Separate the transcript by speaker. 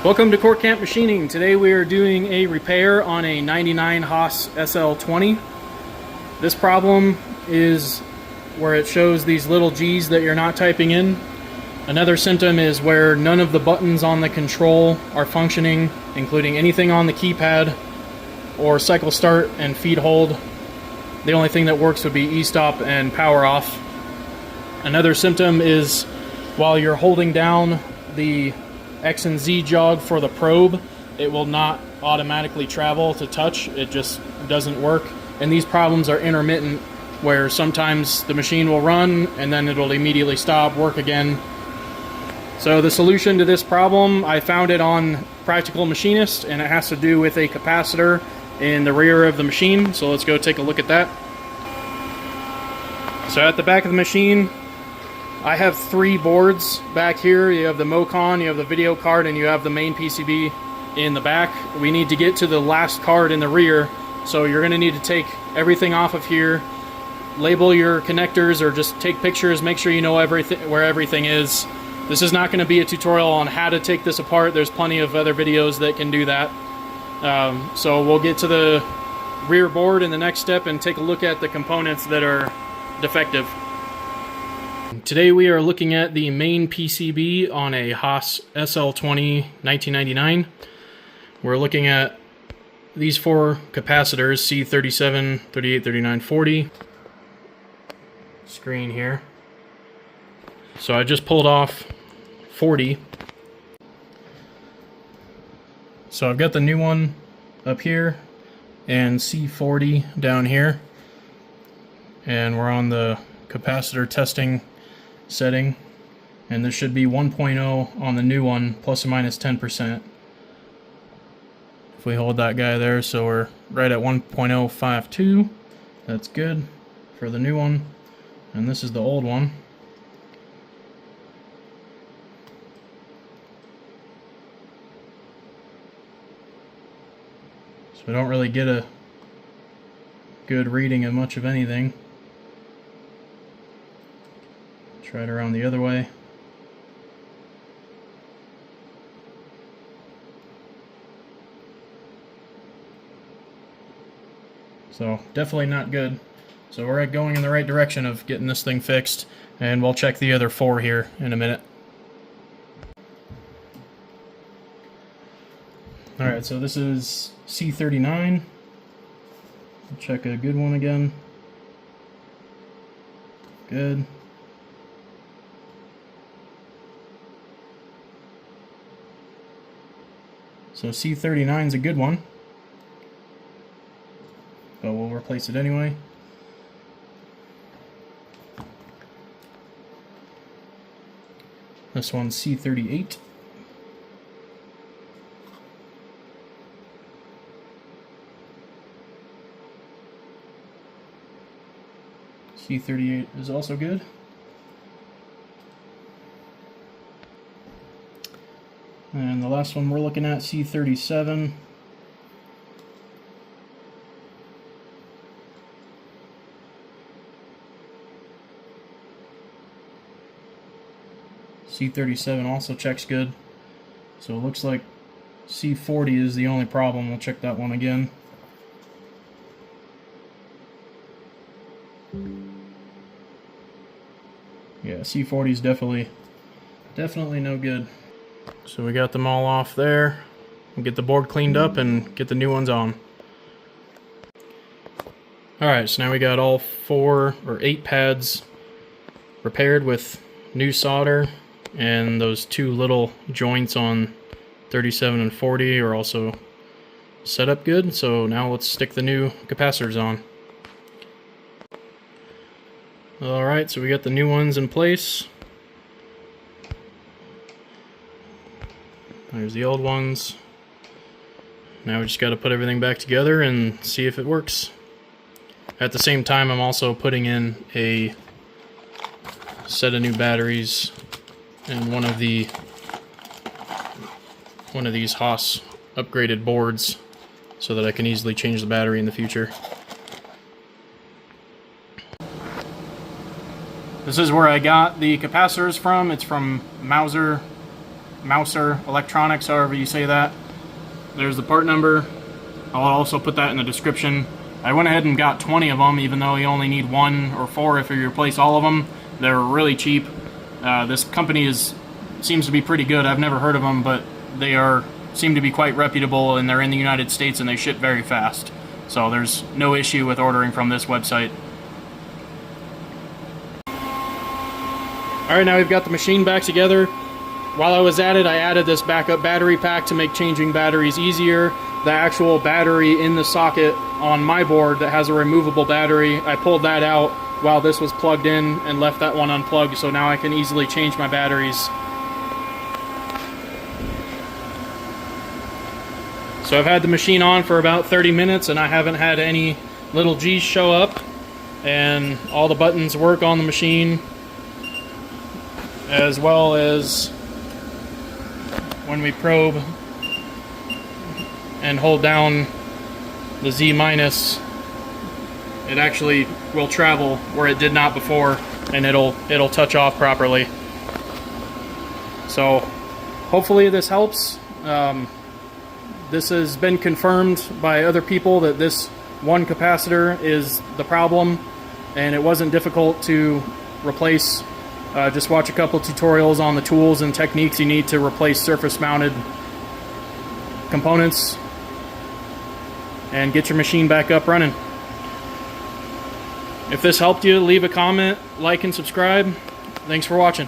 Speaker 1: Welcome to Court Camp Machining. Today we are doing a repair on a 99 HAAS SL20. This problem is where it shows these little G's that you're not typing in. Another symptom is where none of the buttons on the control are functioning, including anything on the keypad or cycle start and feed hold. The only thing that works would be e-stop and power off. Another symptom is while you're holding down the X and Z jog for the probe, it will not automatically travel to touch. It just doesn't work. And these problems are intermittent, where sometimes the machine will run and then it'll immediately stop, work again. So the solution to this problem, I found it on Practical Machinist, and it has to do with a capacitor in the rear of the machine. So let's go take a look at that. So at the back of the machine, I have 3 boards back here. You have the MOCON, you have the video card, and you have the main PCB in the back. We need to get to the last card in the rear, so you're going to need to take everything off of here, label your connectors, or just take pictures, make sure you know where everything is. This is not going to be a tutorial on how to take this apart. There's plenty of other videos that can do that. So we'll get to the rear board in the next step and take a look at the components that are defective. Today we are looking at the main PCB on a HAAS SL20 1999. We're looking at these 4 capacitors, C37, 38, 39, 40. Screen here. So I just pulled off 40. So I've got the new one up here and C40 down here. And we're on the capacitor testing setting, and this should be 1.0 on the new one, plus or minus 10%. If we hold that guy there, so we're right at 1.052. That's good for the new one, and this is the old one. So we don't really get a good reading of much of anything. Try it around the other way. So definitely not good. So we're going in the right direction of getting this thing fixed, and we'll check the other 4 here in a minute. Alright, so this is C39. We'll check a good one again. Good. So C39 is a good one, but we'll replace it anyway. This one's C38. C38 is also good. And the last one we're looking at, C37. C37 also checks good. So it looks like C40 is the only problem. We'll check that one again. Yeah, C40 is definitely no good. So we got them all off there. We'll get the board cleaned up and get the new ones on. Alright, so now we got all 4 or 8 pads repaired with new solder, and those 2 little joints on 37 and 40 are also set up good. So now let's stick the new capacitors on. Alright, so we got the new ones in place. There's the old ones. Now we just got to put everything back together and see if it works. At the same time, I'm also putting in a set of new batteries and one of these HAAS upgraded boards so that I can easily change the battery in the future. This is where I got the capacitors from. It's from Mauser Mouser Electronics, however you say that. There's the part number. I'll also put that in the description. I went ahead and got 20 of them, even though you only need 1 or 4 if you replace all of them. They're really cheap. This company seems to be pretty good. I've never heard of them, but they seem to be quite reputable, and they're in the United States and they ship very fast. So there's no issue with ordering from this website. Alright, now we've got the machine back together. While I was at it, I added this backup battery pack to make changing batteries easier. The actual battery in the socket on my board that has a removable battery, I pulled that out while this was plugged in and left that one unplugged, so now I can easily change my batteries. So I've had the machine on for about 30 minutes and I haven't had any little G's show up, and all the buttons work on the machine, as well as when we probe and hold down the Z minus, it actually will travel where it did not before, and it'll touch off properly. So hopefully this helps. This has been confirmed by other people that this one capacitor is the problem, and it wasn't difficult to replace. Just watch a couple tutorials on the tools and techniques you need to replace surface mounted components and get your machine back up running. If this helped you, leave a comment, like, and subscribe. Thanks for watching.